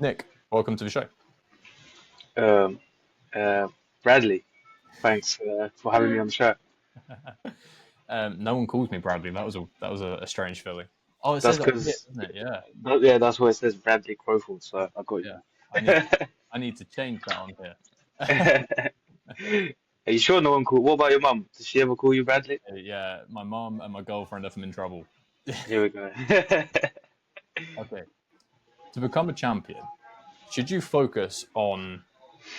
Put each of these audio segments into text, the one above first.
Nick, welcome to the show. Um, uh, Bradley, thanks for having me on the show. No one calls me Bradley. That was a strange feeling. Oh, it That's says it on here, because, doesn't it? Yeah, yeah, that's where it says Bradley Crowfoot, so I got yeah. you. I need I need to change that on here. Are you sure no one called? What about your mum? Does she ever call you Bradley? Yeah, my mom and my girlfriend if I'm in trouble. Here we go. Okay, to become a champion, should you focus on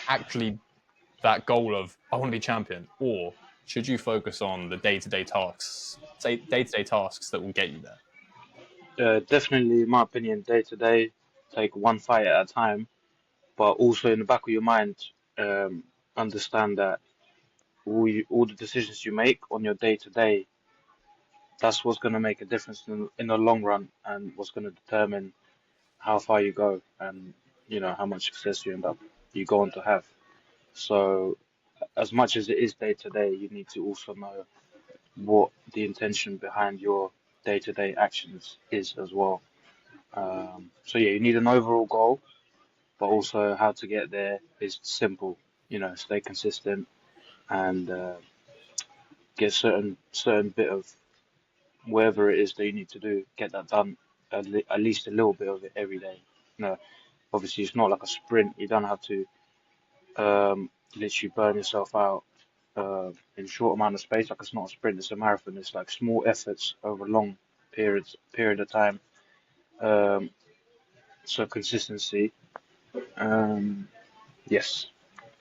actually that goal of I want to be champion, or should you focus on the day-to-day tasks, say day-to-day tasks that will get you there? Definitely, in my opinion, day to day, take one fight at a time, but also in the back of your mind, understand that all the decisions you make on your day to day, that's what's going to make a difference in the long run and what's going to determine how far you go and how much success you go on to have. So as much as it is day to day, you need to also know what the intention behind your day to day actions is as well. So yeah, you need an overall goal, but also how to get there is simple. Stay consistent and get certain bit of whatever it is that you need to do, get that done at least a little bit of it every day. No, obviously it's not like a sprint. You don't have to literally burn yourself out in a short amount of space. Like it's not a sprint, it's a marathon. It's like small efforts over long period of time. Um, so consistency. Um, yes,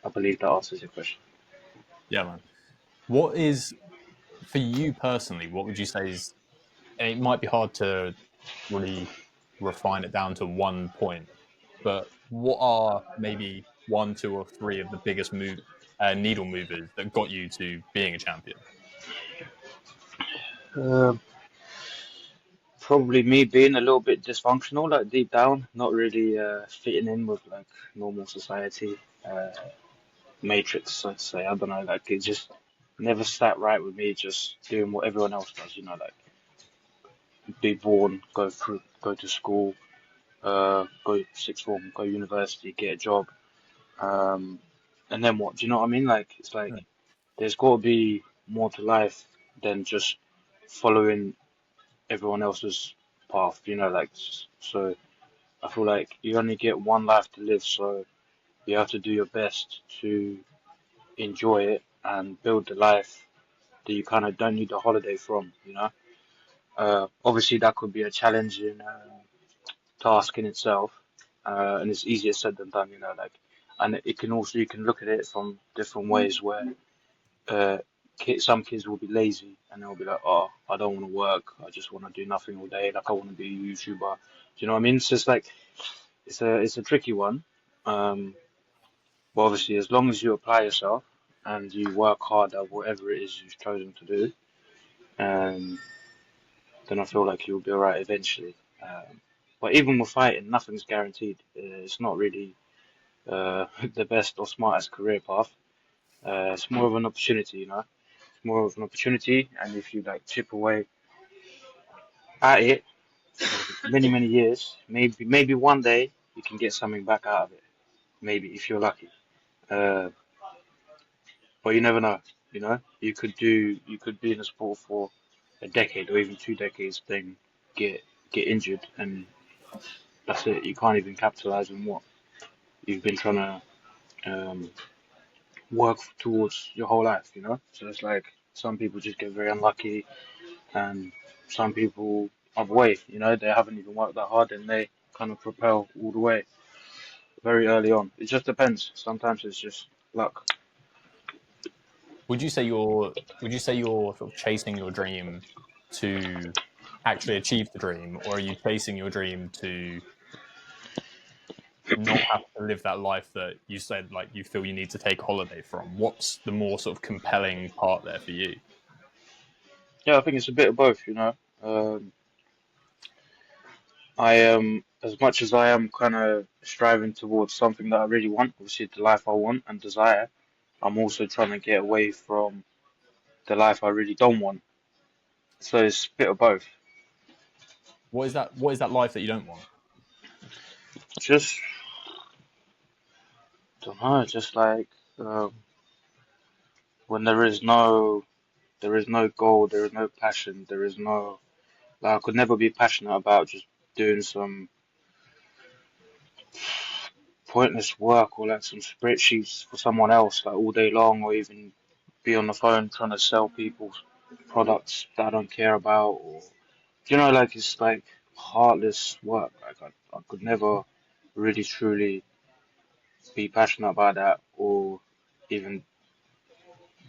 I believe that answers your question. Yeah, man. What is for you personally? What would you say is? And it might be hard to really refine it down to one point, but what are maybe one, two, or three of the biggest needle movers that got you to being a champion? Um, Probably me being a little bit dysfunctional, like deep down, not really fitting in with like normal society, matrix, so to say. I don't know, like it just never sat right with me, just doing what everyone else does, like be born, go to school, go sixth form, go university, get a job, um, and then what? Do you know what I mean? Like it's like there's got to be more to life than just following everyone else's path. Like so. I feel like you only get one life to live, so you have to do your best to enjoy it and build the life that you kind of don't need a holiday from. Obviously, that could be a challenging task in itself, and it's easier said than done. Like, and it can also you can look at it from different ways where some kids will be lazy and they'll be like, oh, I don't want to work, I just want to do nothing all day, like I want to be a YouTuber. Do you know what I mean? It's just like it's a tricky one. Um, but obviously, as long as you apply yourself and you work hard at whatever it is you've chosen to do, um, then I feel like you'll be alright eventually. But even with fighting, nothing's guaranteed. It's not really the best or smartest career path. It's more of an opportunity. It's more of an opportunity, and if you like chip away at it for many, many years, maybe one day you can get something back out of it. Maybe if you're lucky. Uh, but you never know. You could be in a sport for a decade or even 2 decades, then get get injured, and that's it. You can't even capitalize on what you've been trying to work towards your whole life. So it's like some people just get very unlucky, and some people other way. They haven't even worked that hard, and they kind of propel all the way very early on. It just depends. Sometimes it's just luck. Would you say you're sort of chasing your dream to actually achieve the dream, or are you chasing your dream to not have to live that life that you said like you feel you need to take holiday from? What's the more sort of compelling part there for you? Yeah, I think it's a bit of both. I am, as much as I am kind of striving towards something that I really want, obviously the life I want and desire, I'm also trying to get away from the life I really don't want. So it's a bit of both. What is that? What is that life that you don't want? Just don't know, just like when there is no goal, there is no passion, there is no like I could never be passionate about just doing some pointless work or like some spreadsheets for someone else like all day long, or even be on the phone trying to sell people products that I don't care about, or like it's like heartless work. Like I could never really truly be passionate about that or even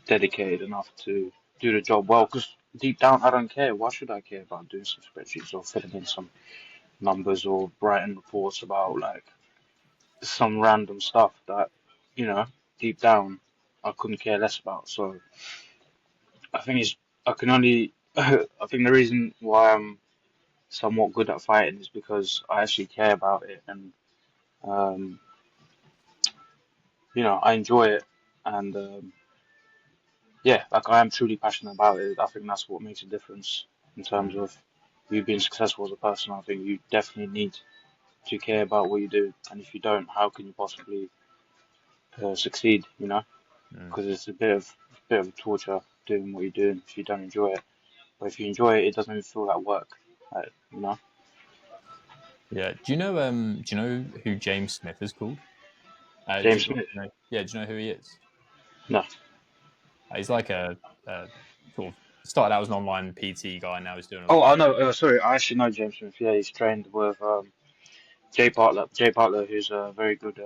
dedicated enough to do the job well. Because deep down, I don't care. Why should I care about doing some spreadsheets or filling in some numbers or writing reports about like some random stuff that you know deep down I couldn't care less about. So I think it's I can only I think the reason why I'm somewhat good at fighting is because I actually care about it and um, I enjoy it and yeah, like I am truly passionate about it. I think that's what makes a difference in terms Mm. of you being successful as a person. I think you definitely need to care about what you do, and if you don't, how can you possibly succeed? Mm. Because it's a bit of a torture doing what you do if you don't enjoy it. But if you enjoy it, it doesn't even feel like work. Like. Yeah. Do you know who James Smith is called? James Smith. Yeah. Do you know who he is? No. He's like a sort of started out as an online PT guy. Now he's doing a Oh, lot of. I know. Sorry, I actually know James Smith. Yeah, he's trained with Jay Bartlett. Jay Bartlett, who's a very good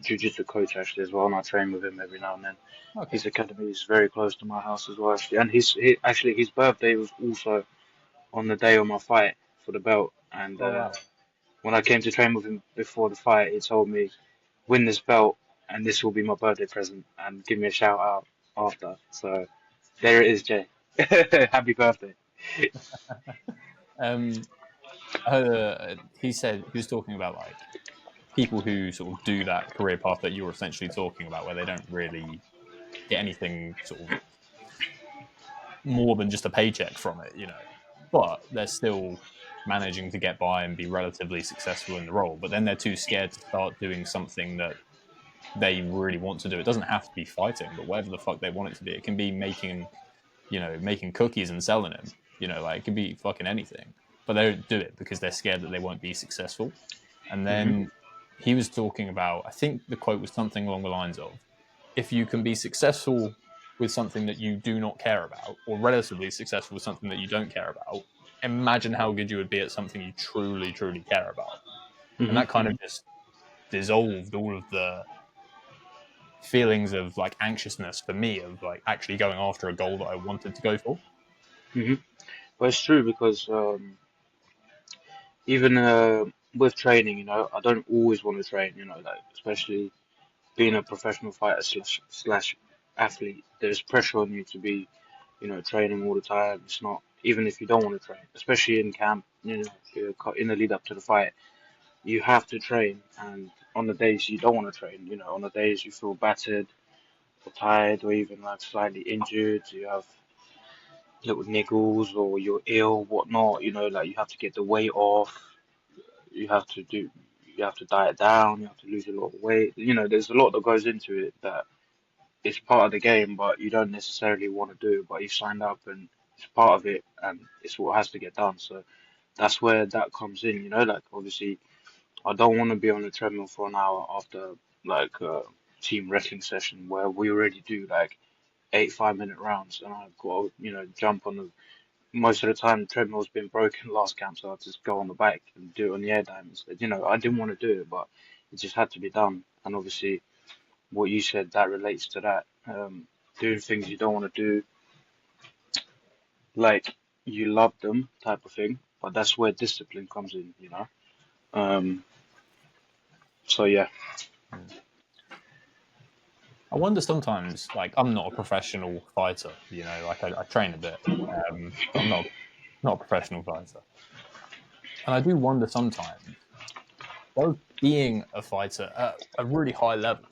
jiu-jitsu coach actually as well, and I train with him every now and then. Okay. His academy is very close to my house as well, actually. And actually his birthday was also on the day of my fight for the belt. And Oh wow. when I came to train with him before the fight, he told me, "Win this belt, and this will be my birthday present, and give me a shout out after." So there it is, Jay. Happy birthday. Um, he said he was talking about like people who sort of do that career path that you're essentially talking about, where they don't really get anything sort of more than just a paycheck from it, but they're still managing to get by and be relatively successful in the role. But then they're too scared to start doing something that they really want to do. It doesn't have to be fighting, but whatever the fuck they want it to be. It can be making cookies and selling them. Like it could be fucking anything. But they don't do it because they're scared that they won't be successful. And Hmm. then he was talking about, I think the quote was something along the lines of, if you can be successful with something that you do not care about, or relatively successful with something that you don't care about, imagine how good you would be at something you truly, truly care about. And Hmm. that kind of just dissolved all of the feelings of like anxiousness for me of like actually going after a goal that I wanted to go for. Hmm. But it's true because even with training, I don't always want to train, like especially being a professional fighter slash athlete, there's pressure on you to be, training all the time. It's not even if you don't want to train, especially in camp, in the lead up to the fight, you have to train. And on the days you don't want to train, on the days you feel battered or tired or even like slightly injured, you have little niggles or you're ill, whatnot, like you have to get the weight off, you have to do. You have to diet down. You have to lose a lot of weight. There's a lot that goes into it that it's part of the game, but you don't necessarily want to do it. But you signed up and it's part of it, and it's what has to get done. So that's where that comes in. Like obviously, I don't want to be on the treadmill for an hour after like a team wrestling session where we already do like 8 5-minute rounds, and I've got to jump on the. Most of the time, the treadmill's been broken last camp, so I just go on the bike and do it on the air diamonds. I didn't want to do it, but it just had to be done. And obviously, what you said that relates to that. Doing things you don't want to do, like you love them, type of thing. But that's where discipline comes in. Um, so yeah. Mm. I wonder sometimes, like I'm not a professional fighter, like I train a bit, but I'm not a professional fighter, and I do wonder sometimes, does being a fighter at a really high level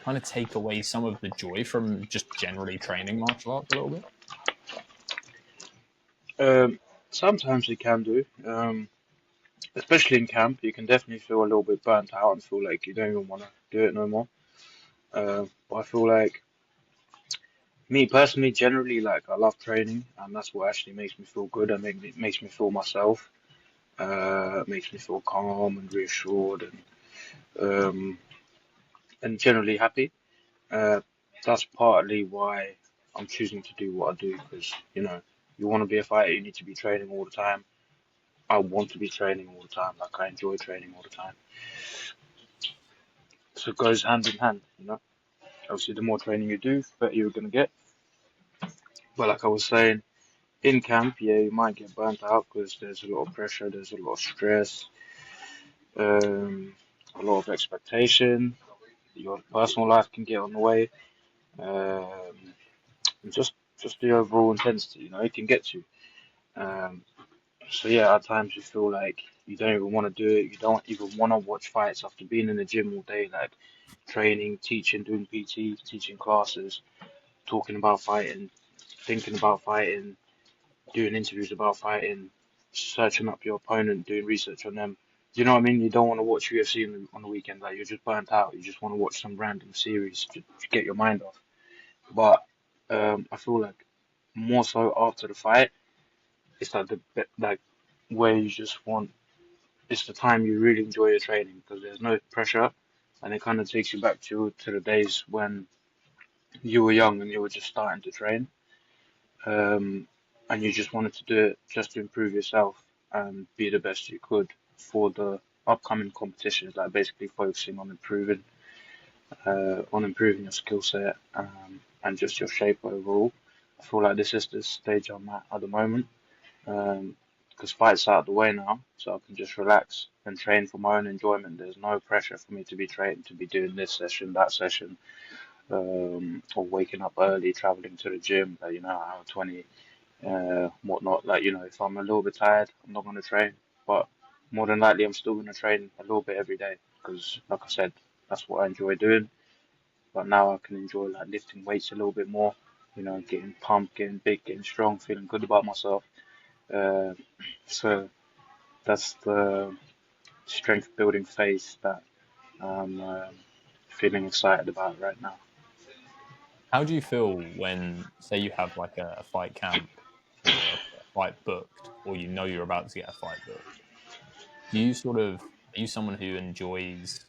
kind of take away some of the joy from just generally training martial arts a little bit? Um, Sometimes it can do. especially in camp, you can definitely feel a little bit burnt out and feel like you don't even want to do it no more. But I feel like me personally, generally, like I love training, and that's what actually makes me feel good and makes me feel myself. Makes me feel calm and reassured um, and generally happy. Uh, that's partly why I'm choosing to do what I do because you want to be a fighter, you need to be training all the time. I want to be training all the time. Like I enjoy training all the time. So it goes hand in hand. Obviously, the more training you do, the better you're gonna get. But like I was saying, in camp, yeah, you might get burnt out because there's a lot of pressure, there's a lot of stress, um, a lot of expectation. Your personal life can get on the way, um, and just the overall intensity, it can get to. Um, so yeah, at times you feel like you don't even want to do it. You don't even want to watch fights after being in the gym all day, like training, teaching, doing PT, teaching classes, talking about fighting, thinking about fighting, doing interviews about fighting, searching up your opponent, doing research on them. Do you know what I mean? You don't want to watch UFC on the weekend, like you're just burnt out. You just want to watch some random series to get your mind off. But I feel like more so after the fight, it's like like where you just want. It's the time you really enjoy your training because there's no pressure, and it kind of takes you back to the days when you were young and you were just starting to train. And you just wanted to do it just to improve yourself and be the best you could for the upcoming competitions, like basically focusing on improving your skill set, and just your shape overall. I feel like this is the stage I'm at the moment, because fights out of the way now, so I can just relax and train for my own enjoyment. There's no pressure for me to be training, to be doing this session, that session, or waking up early, traveling to the gym, hour 20, whatnot. Like, if I'm a little bit tired, I'm not going to train. But more than likely, I'm still going to train a little bit every day because, like I said, that's what I enjoy doing. But now I can enjoy like lifting weights a little bit more, getting pumped, getting big, getting strong, feeling good about myself. Uh, so that's the strength building phase that I'm feeling excited about right now. How do you feel when, say, you have like a fight camp or a fight booked, or you know you're about to get a fight booked? Do you are you someone who enjoys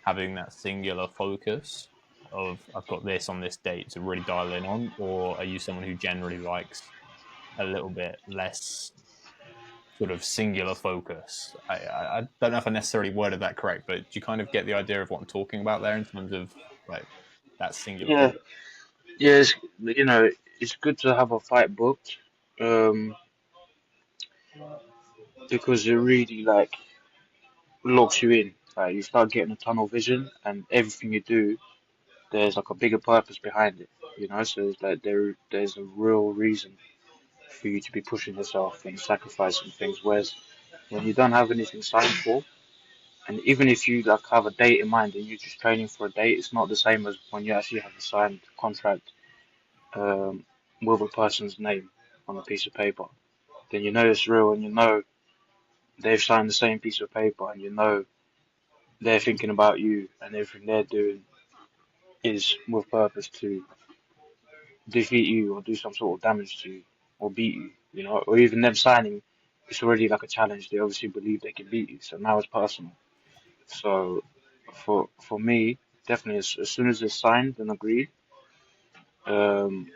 having that singular focus of I've got this on this date to really dial in on, or are you someone who generally likes a little bit less sort of singular focus? I don't know if I necessarily worded that correct, but do you kind of get the idea of what I'm talking about there in terms of like that singular Yeah, focus? yeah, it's good to have a fight booked, um, because it really like locks you in. Like you start getting a tunnel vision, and everything you do, there's like a bigger purpose behind it. So it's like there's a real reason for you to be pushing yourself and sacrificing things. Whereas when you don't have anything signed for, and even if you like have a date in mind and you're just training for a date, it's not the same as when you actually have a signed contract, um, with a person's name on a piece of paper. Then you know it's real, and you know they've signed the same piece of paper, and you know they're thinking about you, and everything they're doing is with purpose to defeat you or do some sort of damage to you or beat you, or even them signing, it's already like a challenge. They obviously believe they can beat you, so now it's personal. So for me, definitely as soon as it's signed and agreed, um,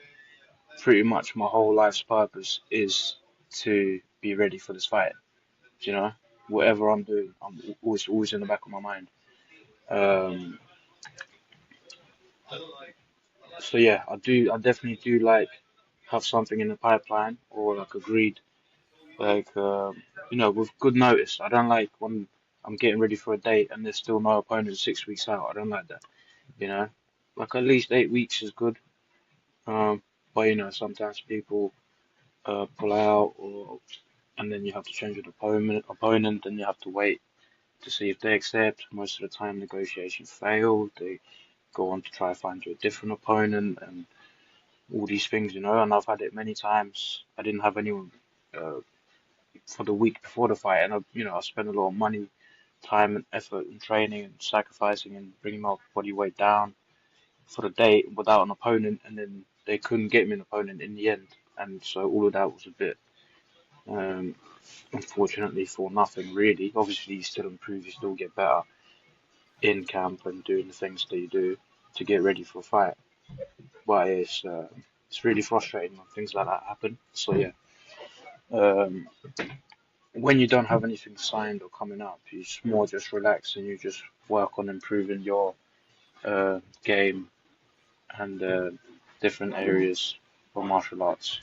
pretty much my whole life's purpose is to be ready for this fight. You know, whatever I'm doing, I'm always in the back of my mind. Um, so yeah, I definitely do like have something in the pipeline or like agreed, like with good notice. I don't like when I'm getting ready for a date and there's still no opponent 6 weeks out. I don't like that. You know, like at least 8 weeks is good. Um, but sometimes people pull out, or and then you have to change with opponent, and you have to wait to see if they accept. Most of the time, negotiations fail. They go on to try find you a different opponent, and all these things. And I've had it many times. I didn't have anyone. Uh, for the week before the fight, and I spent a lot of money, time, and effort in training and sacrificing and bringing my body weight down for the day without an opponent, and then they couldn't get me an opponent in the end, and so all of that was a bit, um, unfortunately, for nothing really. Obviously, you still improve, you still get better in camp and doing the things that you do to get ready for a fight, but it's really frustrating when things like that happen. So yeah. Um, when you don't have anything signed or coming up, you more just relax and you just work on improving your game and different areas for martial arts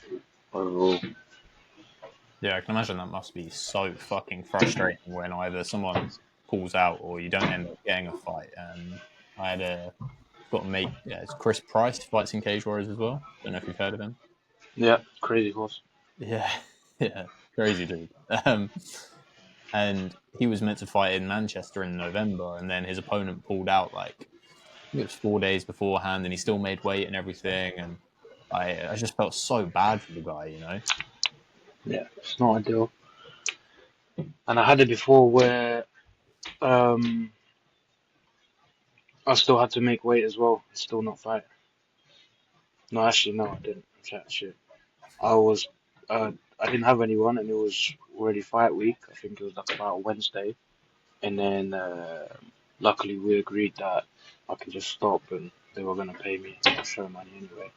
overall. Yeah, I can imagine that must be so fucking frustrating when either someone pulls out or you don't end up getting a fight. I had a got a mate, yeah, it's Chris Price fights in Cage Warriors as well. Don't know if you've heard of him. Yeah, crazy horse. Yeah, yeah, crazy dude. Um, and he was meant to fight in Manchester in November, and then his opponent pulled out like it was 4 days beforehand, and he still made weight and everything. And I just felt so bad for the guy, you know. Yeah, it's not ideal. And I had it before where um, I still had to make weight as well, and still not fight. No, actually, no, I didn't. Chat shit. I was, I didn't have anyone, and it was already fight week. I think it was like about Wednesday, and then luckily we agreed that I could just stop, and they were gonna pay me show money anyway,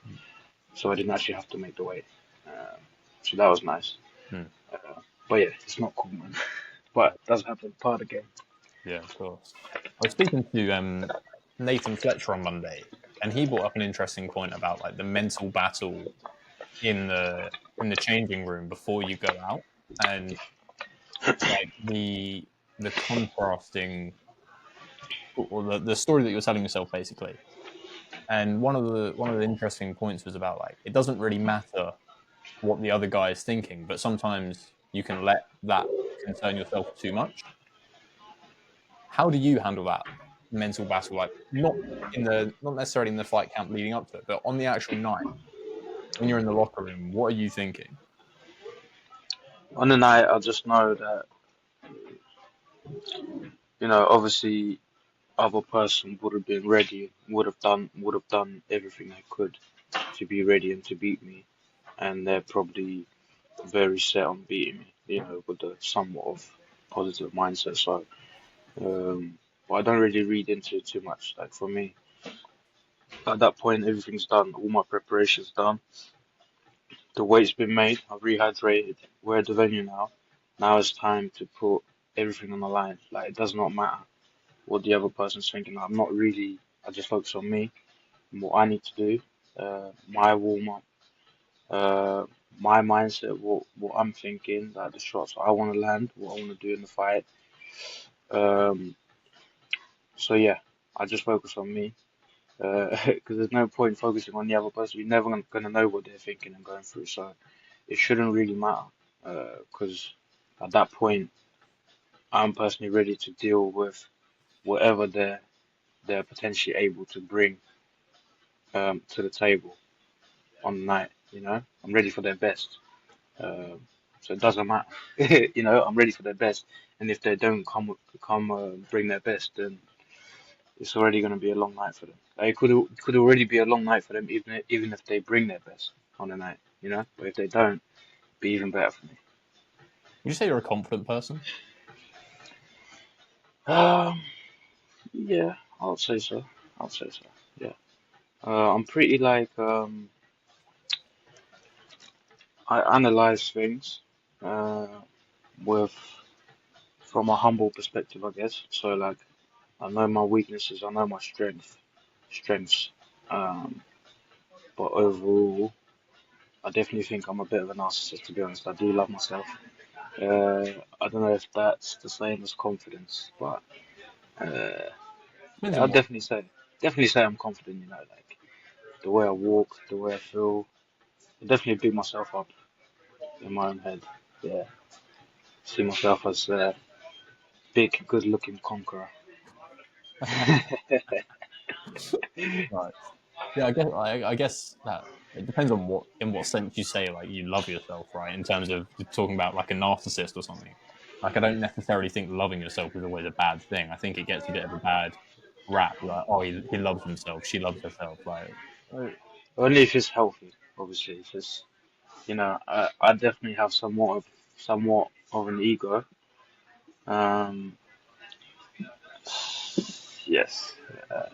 so I didn't actually have to make the weight. Um, so that was nice. Hmm. Uh, but yeah, it's not cool, man. But it does happen, part of the game. Yeah, of course. I was speaking to Nathan Fletcher on Monday, and he brought up an interesting point about like the mental battle in the changing room before you go out, and like the contrasting or the story that you're telling yourself basically. And one of the interesting points was about like it doesn't really matter what the other guy is thinking, but sometimes you can let that concern yourself too much. How do you handle that mental battle? Like not necessarily in the fight camp leading up to it, but on the actual night when you're in the locker room, what are you thinking? On the night, I just know that, obviously, other person would have been ready, would have done everything they could to be ready and to beat me, and they're probably very set on beating me, with a somewhat of positive mindset. So, but I don't really read into it too much. Like for me, at that point, everything's done, all my preparation's done, the weight's been made, I've rehydrated, we're at the venue now. Now it's time to put everything on the line. Like it does not matter what the other person's thinking. I'm not really. I just focus on me and what I need to do, my warm up, uh, my mindset, what I'm thinking, like the shots I want to land, what I want to do in the fight. Um, so yeah, I just focus on me because there's no point focusing on the other person. You're never gonna know what they're thinking and going through. So it shouldn't really matter because at that point, I'm personally ready to deal with whatever they're potentially able to bring to the table on the night. I'm ready for their best. So it doesn't matter. I'm ready for their best. And if they don't bring their best, then it's already going to be a long night for them. Like, it could already be a long night for them, even if they bring their best on the night. But if they don't, be even better for me. Would you say you're a confident person? Um, yeah, I'll say so. I'll say so. Yeah. I'm pretty like I analyze things uh, with from a humble perspective, I guess. So like I know my weaknesses, I know my strengths. Um, but overall, I definitely think I'm a bit of a narcissist, to be honest. I do love myself. I don't know if that's the same as confidence, but uh, Depends yeah, on I'll what. definitely say I'm confident. Like the way I walk, the way I feel. I definitely beat myself up in my own head. Yeah, see myself as a big, good-looking conqueror. Right. Yeah, I guess that it depends on what sense you say like you love yourself, right? In terms of talking about like a narcissist or something. Like I don't necessarily think loving yourself is always a bad thing. I think it gets a bit of a bad rap. Like, oh, he loves himself, she loves herself. Like, uh, Only if it's healthy, obviously. If it's, I definitely have somewhat of an ego. Um, yes, uh,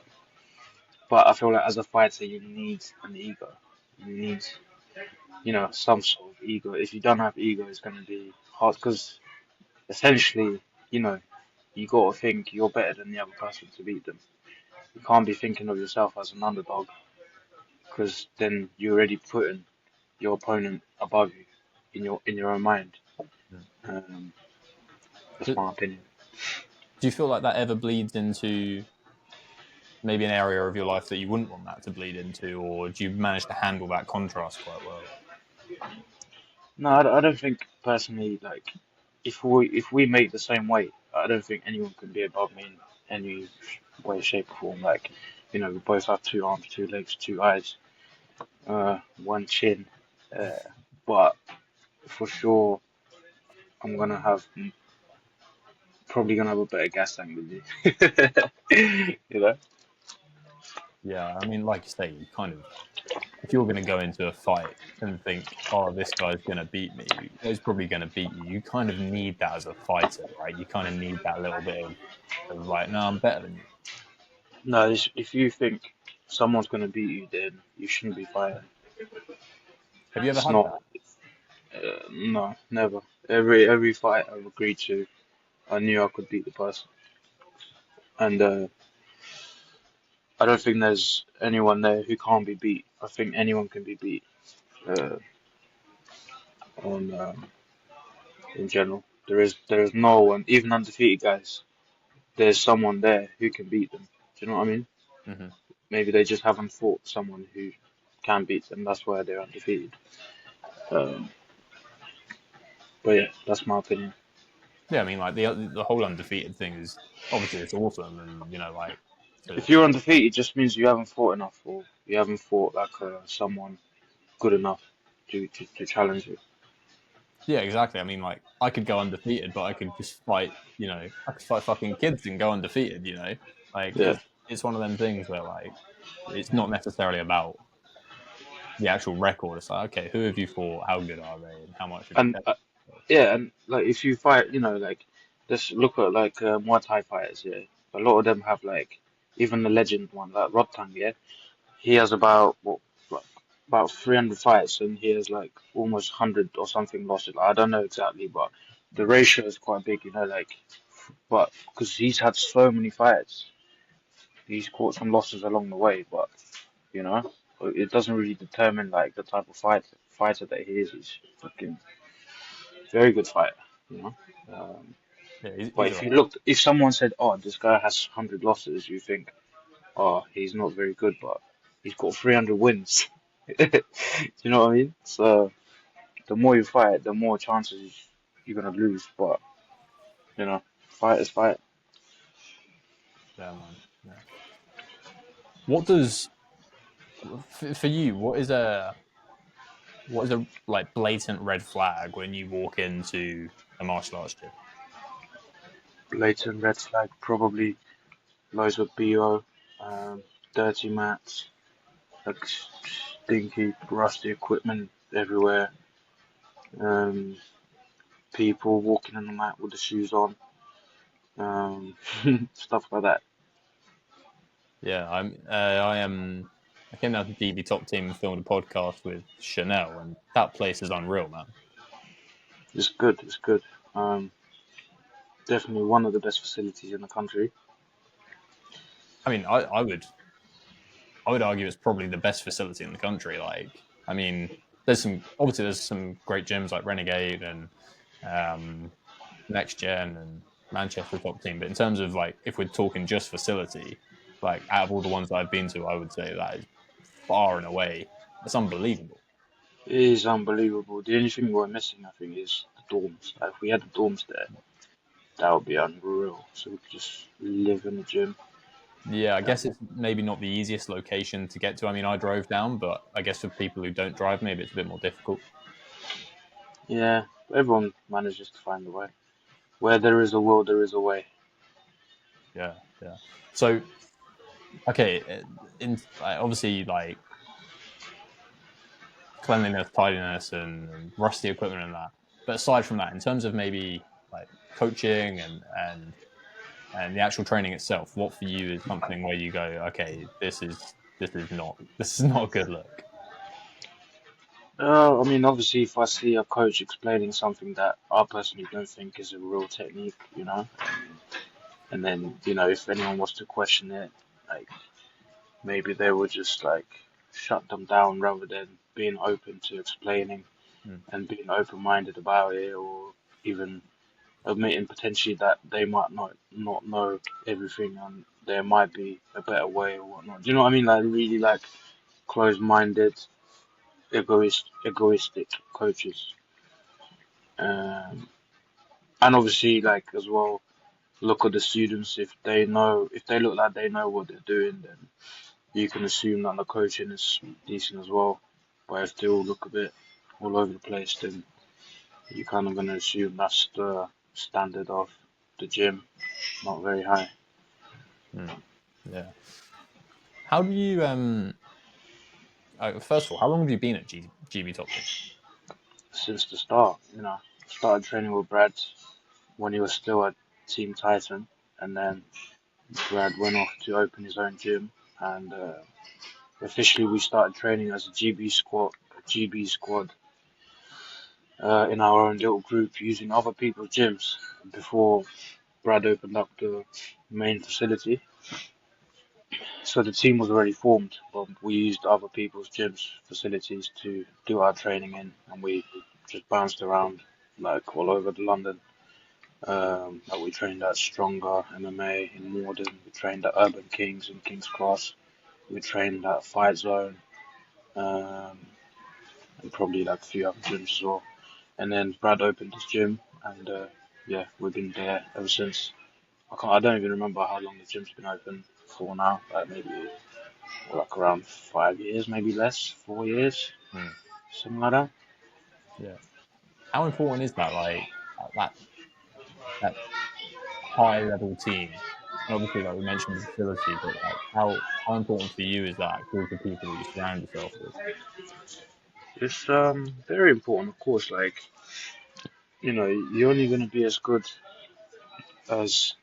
but I feel like as a fighter, you need an ego. You need, some sort of ego. If you don't have ego, it's going to be hard because essentially, you know, you got to think you're better than the other person to beat them. You can't be thinking of yourself as an underdog because then you're already putting your opponent above you in your own mind. Um, that's do, my opinion. do you feel like that ever bleeds into maybe an area of your life that you wouldn't want that to bleed into, or do you manage to handle that contrast quite well? No, I don't think personally like if we make the same weight, I don't think anyone can be above me in any way, shape, or form. Like, we both have two arms, two legs, two eyes, one chin. Uh, but for sure, I'm gonna have probably gonna have a better gas tank than you. You know? Yeah, I mean, like you say, you kind of if you're going to go into a fight and think, oh, this guy's going to beat me, he's probably going to beat you. You kind of need that as a fighter, right? You kind of need that little bit of like, no, I'm better than you. No, if you think someone's gonna beat you, then you shouldn't be fighting. Have you ever It's had not. that? No, never. Every fight I've agreed to, I knew I could beat the person, and I don't think there's anyone there who can't be beat. I think anyone can be beat uh, on in general. There is no one, even undefeated guys. There's someone there who can beat them. Do you know what I mean? Hmm. Maybe they just haven't fought someone who can beat them. That's why they're undefeated. Um, but yeah, that's my opinion. Yeah, I mean, like the whole undefeated thing is obviously it's awesome, and like to If you're undefeated, it just means you haven't fought enough, or you haven't fought like someone good enough to challenge you. yeah, exactly. I mean, like I could go undefeated, but I could just fight, I could fight fucking kids and go undefeated. Like Yeah, it's one of them things where like it's not necessarily about the actual record. It's like, okay, who have you fought? How good are they? And how much have you and tested yourself? yeah, and like if you fight, like just look at like Muay Thai fighters. Yeah, a lot of them have like even the legend one, like Rodtang. Yeah, he has like, about 300 fights, and he has like almost 100 or something losses. Like, I don't know exactly, but the ratio is quite big. Like, but because he's had so many fights, he's caught some losses along the way. But you know, it doesn't really determine like the type of fighter that he is. He's fucking very good fighter. You know. Um, Yeah, But he's if all you right. looked, if someone said, "Oh, this guy has 100 losses," you think, "Oh, he's not very good," but he's got 300 wins. Do you know what I mean? So the more you fight, the more chances you're gonna lose. But fight is fight. Yeah, man. Yeah. What does for you? What is a like blatant red flag when you walk into a martial arts gym? Blatant red flag, probably loads of BO, dirty mats, like stinky, rusty equipment everywhere. Um, People walking on the mat with the shoes on, um, stuff like that. Yeah, I came down to DB Top Team and filmed a podcast with Chanel, and that place is unreal, man. It's good. It's good. Um, Definitely one of the best facilities in the country. I mean, I would argue it's probably the best facility in the country. Like, I mean, there's some great gyms like Renegade and um, Next Gen and Manchester Top Team, but in terms of like if we're talking just facility, like out of all the ones that I've been to, I would say that is far and away it's unbelievable. It is unbelievable. The only thing we're missing, I think, is the dorms. Like, if we had the dorms there, that would be unreal. So we could just live in the gym. Yeah, I guess it's maybe not the easiest location to get to. I mean, I drove down, but I guess for people who don't drive, maybe it's a bit more difficult. Yeah, everyone manages to find a way. Where there is a will, there is a way. Yeah, yeah. So, okay, in obviously like cleanliness, tidiness, and rusty equipment and that. But aside from that, in terms of maybe like coaching and the actual training itself, what for you is something where you go, okay, this is not a good look. I mean, obviously, if I see a coach explaining something that I personally don't think is a real technique, and then, if anyone was to question it, like maybe they would just like shut them down rather than being open to explaining Mm, and being open-minded about it, or even admitting potentially that they might not know everything and there might be a better way or whatnot. Do you know what I mean? Like really like closed-minded, egoistic coaches. Um, and obviously like as well look at the students if they look like they know what they're doing, then you can assume that the coaching is decent as well. But if they all look a bit all over the place, then you're kind of going to assume that's the standard of the gym, not very high. mm, yeah. How do you first of all, how long have you been at GB Top Team? Since the start. Started training with Brad when he was still at Team Titan, and then Brad went off to open his own gym, and officially we started training as a GB squad in our own little group using other people's gyms before Brad opened up the main facility. So the team was already formed, but we used other people's gyms facilities to do our training in, and we just bounced around like all over the London. Like we trained at Stronger MMA in Morden. We trained at Urban Kings in King's Cross. We trained at Fight Zone, um, and probably like a few other gyms as well. And then Brad opened his gym, and yeah, we've been there ever since. I don't even remember how long the gym's been open for now. Like maybe like around 5 years, maybe less, 4 years, Mm, something like that. yeah. How important is that? Like that that high level team? And obviously, like we mentioned, the facility, but like how important for you is that group of people that you surround yourself with? It's very important, of course. Like you're only going to be as good as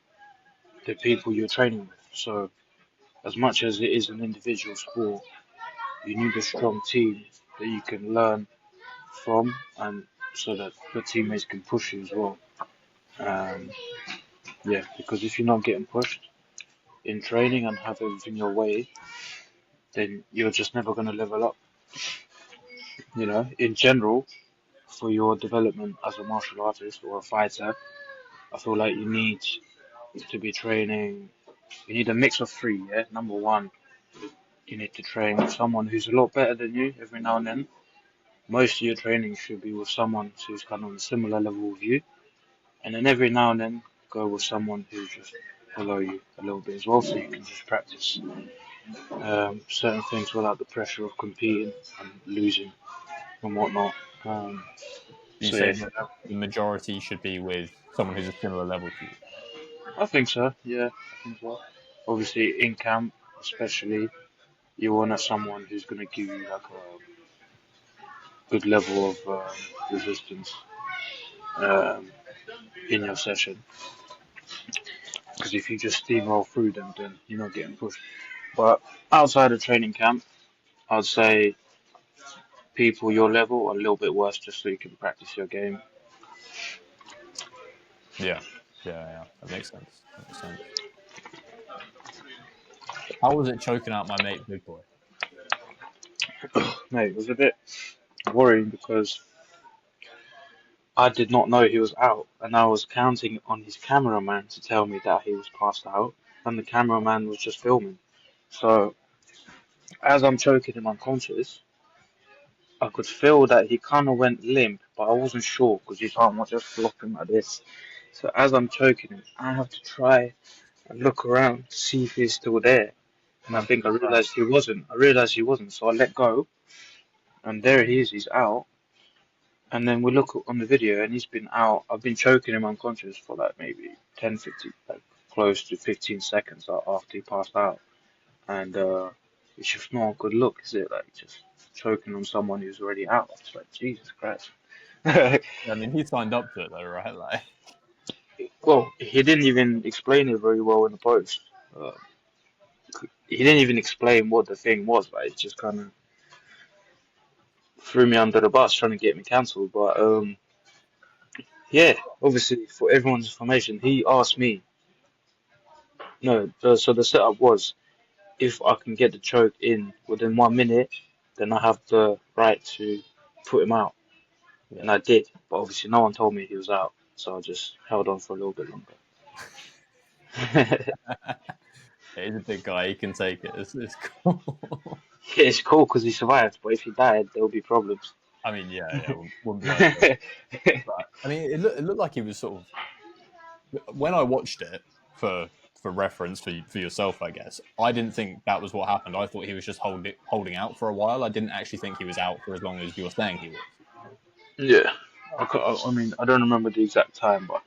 the people you're training with. So as much as it is an individual sport, you need a strong team that you can learn from, and so that your teammates can push you as well. Um, yeah, because if you're not getting pushed in training and have everything your way, then you're just never going to level up. In general, for your development as a martial artist or a fighter, I feel like you need to be training. You need a mix of three. Yeah, number one, you need to train with someone who's a lot better than you every now and then. Most of your training should be with someone who's kind of on a similar level with you, and then every now and then go with someone who's just below you a little bit as well, so you can just practice certain things without the pressure of competing and losing and whatnot. Um, You so say yeah, that the majority should be with someone who's a similar level to you. I think so. Yeah, I think so. Obviously, in camp, especially, you want to have someone who's going to give you like a good level of resistance um, in your session. Because if you just steamroll through them, then you're not getting pushed. But outside of training camp, I'd say people your level are a little bit worse just so you can practice your game. Yeah, yeah. That makes sense. That makes sense. How was it choking out my mate, Big Boy? Mate, it was a bit worrying because I did not know he was out, and I was counting on his cameraman to tell me that he was passed out, and the cameraman was just filming. So as I'm choking him unconscious, I could feel that he kind of went limp, but I wasn't sure because his arm was just flopping like this. So as I'm choking him, I have to try and look around to see if he's still there. And I I'm think I right. realized he wasn't. I realized he wasn't, so I let go, and there he is. He's out. And then we look on the video, and he's been out. I've been choking him unconscious for like maybe 10, 15, like close to 15 seconds after he passed out. And it's just not a good look, is it? Like just choking on someone who's already out. It's like Jesus Christ. I mean, he signed up to it though, right? Like, Well, he didn't even explain it very well in the post. Uh, he didn't even explain what the thing was. Like, it just kind of threw me under the bus, trying to get me cancelled. But yeah, obviously for everyone's information, he asked me. No, so the setup was if I can get the choke in within 1 minute, then I have the right to put him out, yeah, and I did. But obviously, no one told me he was out, so I just held on for a little bit longer. he's a big guy. He can take it. It's cool. Yeah, it's cool because he survived, but if he died, there would be problems. I mean, yeah, wouldn't be ideal. But I mean, it looked like he was sort of when I watched it for reference for yourself, I guess. I didn't think that was what happened. I thought he was just holding out for a while. I didn't actually think he was out for as long as you're saying he was. Yeah, I mean, I don't remember the exact time, but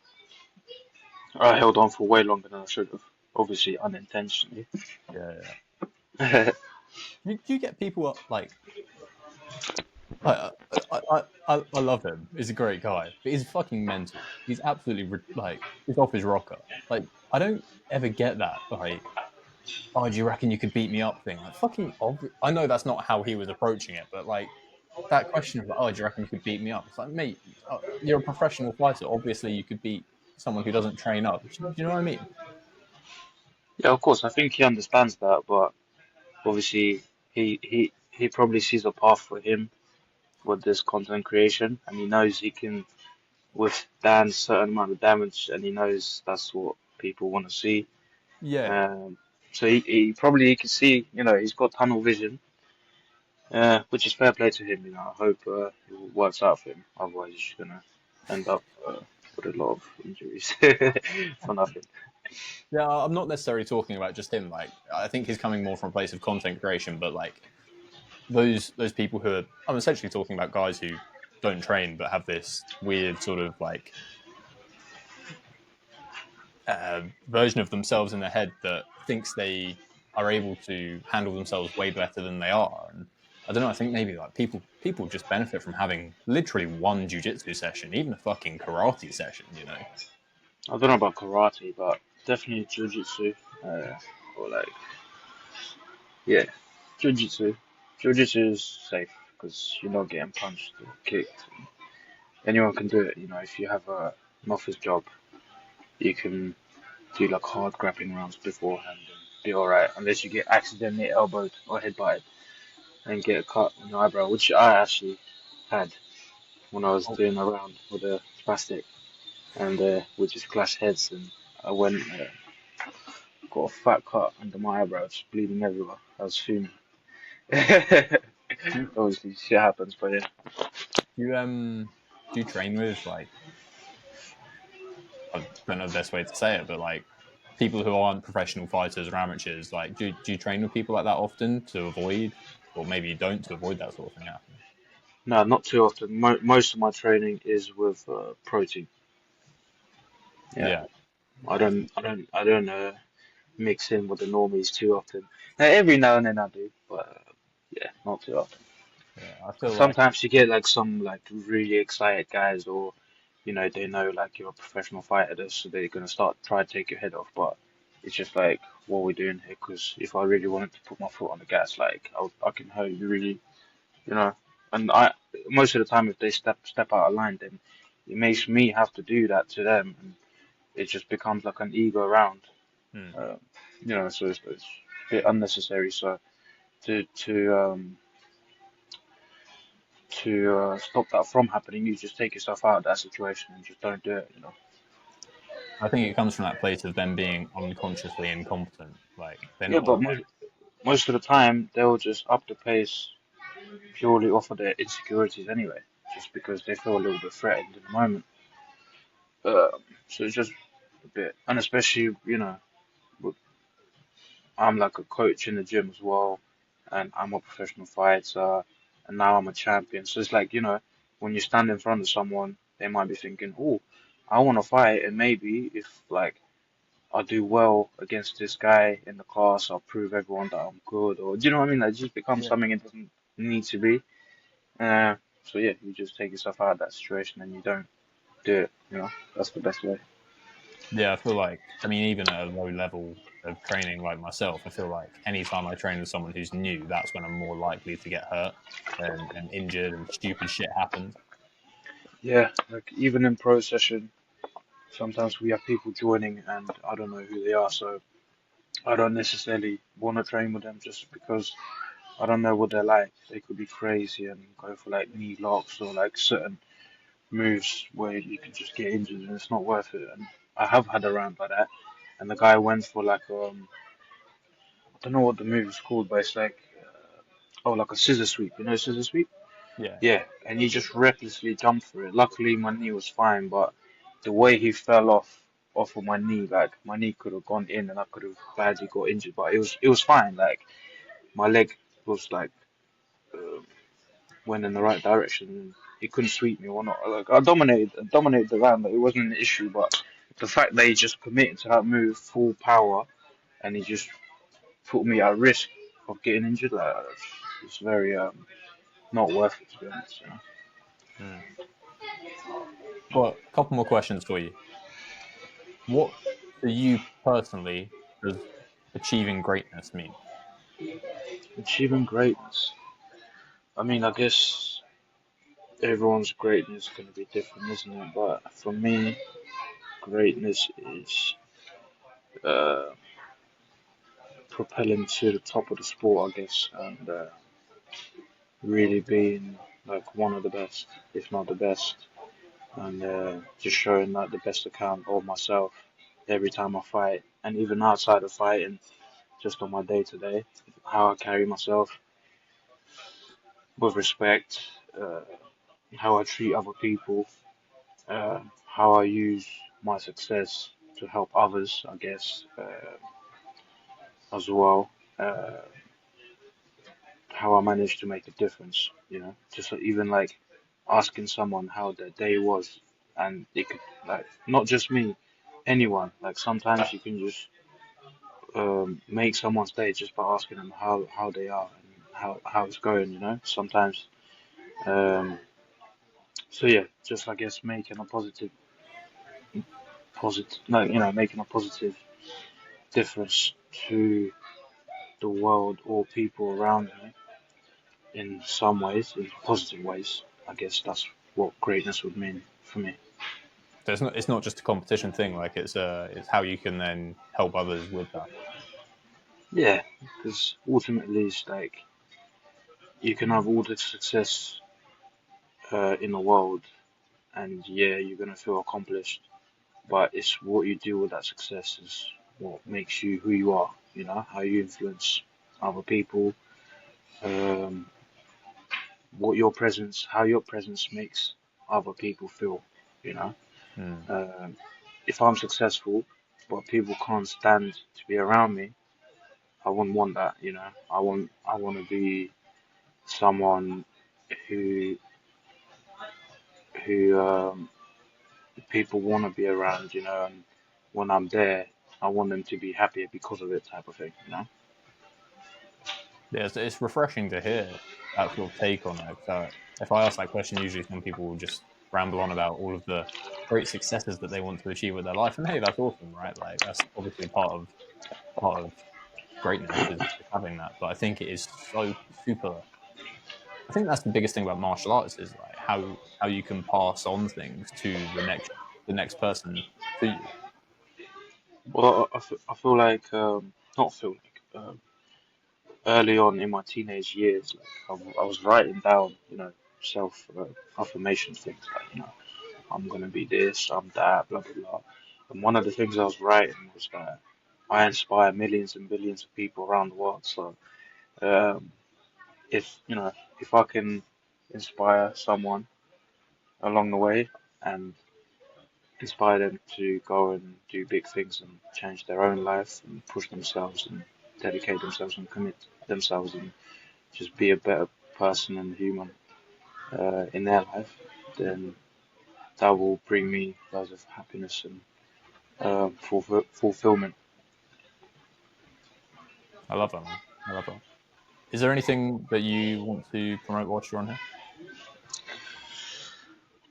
I held on for way longer than I should have. Obviously, unintentionally. Yeah, Yeah, you get people like I love him. He's a great guy, but he's fucking mental. He's absolutely like he's off his rocker. Like I don't ever get that. Like, oh, do you reckon you could beat me up thing? Like fucking. I know that's not how he was approaching it, but like that question of like, oh, do you reckon you could beat me up? It's like, mate, you're a professional fighter. Obviously, you could beat someone who doesn't train up. Do you know what I mean? of course, I think he understands that, but obviously, he probably sees a path for him with this content creation, and he knows he can withstand a certain amount of damage, and he knows that's what people want to see. Yeah, Um, so he probably he can see, he's got tunnel vision, which is fair play to him. I hope it works out for him. Otherwise, he's gonna end up with a lot of injuries for nothing. yeah. I'm not necessarily talking about just him. Like, I think he's coming more from a place of content creation, but like those people who are, I'm essentially talking about guys who don't train but have this weird sort of like version of themselves in their head that thinks they are able to handle themselves way better than they are. And I don't know. I think maybe like people just benefit from having literally one jujitsu session, even a fucking karate session. You know? I don't know about karate, but definitely jujitsu. Or like, yeah, jujitsu. Jujitsu is safe because you're not getting punched or kicked. Anyone can do it. If you have an office job, you can do like hard grappling rounds beforehand and be alright, unless you get accidentally elbowed or headbutted and get a cut on your eyebrow, which I actually had when I was Oh, doing a round with a spastic, and we just clashed heads, and I went got a fat cut under my eyebrow, just bleeding everywhere. I was fuming. do you, Obviously, shit happens, but yeah. do you train with like I don't know the best way to say it, but like people who aren't professional fighters or amateurs? Like, do you train with people like that often to avoid, or maybe you don't to avoid that sort of thing happening? No, not too often. Most of my training is with protein. Yeah, Yeah, I don't mix in with the normies too often. Now, every now and then I do, but yeah, not too often. yeah. I Because feel like sometimes you get like some like really excited guys, or they know like you're a professional fighter, so they're gonna start try to take your head off. But it's just like, what are we doing here? Because if I really wanted to put my foot on the gas, like I can hurt you really, you know. And I most of the time, if they step out of line, then it makes me have to do that to them, and it just becomes like an ego round. hmm. Uh, so it's a bit unnecessary. So to stop that from happening, you just take yourself out of that situation and just don't do it. I think it comes from that place of them being unconsciously incompetent. Like they're Yeah, not but aware. most of the time they'll just up the pace purely off of their insecurities anyway, just because they feel a little bit threatened in the moment. So it's just a bit, and especially I'm like a coach in the gym as well, and I'm a professional fighter, and now I'm a champion. So it's like, when you stand in front of someone, they might be thinking, "Oh, I want to fight," and maybe if like I do well against this guy in the class, I'll prove everyone that I'm good, or do you know what I mean? Like, it just becomes Yeah. something it doesn't need to be. Uh, so yeah, you just take yourself out of that situation and you don't do it. That's the best way. Yeah, I feel like, I mean, even at a low level of training like myself, I feel like anytime I train with someone who's new, that's when I'm more likely to get hurt and injured and stupid shit happens. Yeah, like even in pro session, sometimes we have people joining and I don't know who they are, so I don't necessarily want to train with them just because I don't know what they're like. They could be crazy and go for like knee locks or like certain moves where you can just get injured and it's not worth it. And I have had a round like that, and the guy went for like I don't know what the move is called, but it's like oh like a scissor sweep. You know scissor sweep? Yeah. Yeah, and he just recklessly jumped for it. Luckily my knee was fine, but the way he fell off of my knee, like my knee could have gone in and I could have badly got injured, but it was fine. Like my leg was like uh, went in the right direction. And he couldn't sweep me or not. Like I dominated the round. Like, it wasn't an issue, but the fact that he just committed to that move full power and he just put me at risk of getting injured, like it's very not worth it to be honest. Mm. But a couple more questions for you. What for you personally does achieving greatness mean? Achieving greatness. I mean, I guess everyone's greatness is going to be different, isn't it? But for me, greatness is uh, propelling to the top of the sport, I guess, and really being like one of the best, if not the best, and just showing like the best account of myself every time I fight, and even outside of fighting, just on my day to day, how I carry myself with respect, uh, how I treat other people, how I use my success to help others, I guess, as well. Uh, how I managed to make a difference, just even like asking someone how their day was, and it could like not just me, anyone. Like sometimes you can just make someone's day just by asking them how they are and how it's going, Sometimes, um, so yeah, just I guess making a no, making a positive difference to the world or people around me in some ways, in positive ways. I guess that's what greatness would mean for me. So it's not just a competition thing. Like it's how you can then help others with that. Yeah, because ultimately it's like you can have all the success in the world, and yeah, you're gonna feel accomplished, but it's what you do with that success is what makes you who you are. How you influence other people, um, how your presence makes other people feel. You know, Mm. um, if I'm successful, but people can't stand to be around me, I wouldn't want that. I want to be someone who who people want to be around, and when I'm there, I want them to be happier because of it, type of thing. Yeah, it's refreshing to hear that sort of take on it. So if I ask that question, usually some people will just ramble on about all of the great successes that they want to achieve with their life, and hey, that's awesome, right? Like that's obviously part of greatness is having that. But I think it is so super. I think that's the biggest thing about martial arts is like how you can pass on things to the next person to you. Well, I feel like, not feel like, early on in my teenage years, like I was writing down, self affirmation things like, I'm gonna be this, I'm that, blah blah blah. And one of the things I was writing was that I inspire millions and billions of people around the world. So, um, if if I can inspire someone along the way and inspire them to go and do big things and change their own life and push themselves and dedicate themselves and commit themselves and just be a better person and human in their life, then that will bring me loads of happiness and fulfillment. I love that, man. I love that. Is there anything that you want to promote whilst you're on here?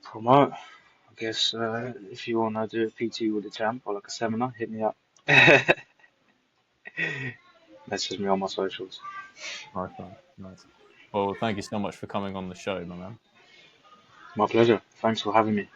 Promote, I guess, if you want to do a PT with the champ or like a seminar, hit me up. Message me on my socials. Nice, man. Nice. Well, thank you so much for coming on the show, my man. My pleasure. Thanks for having me.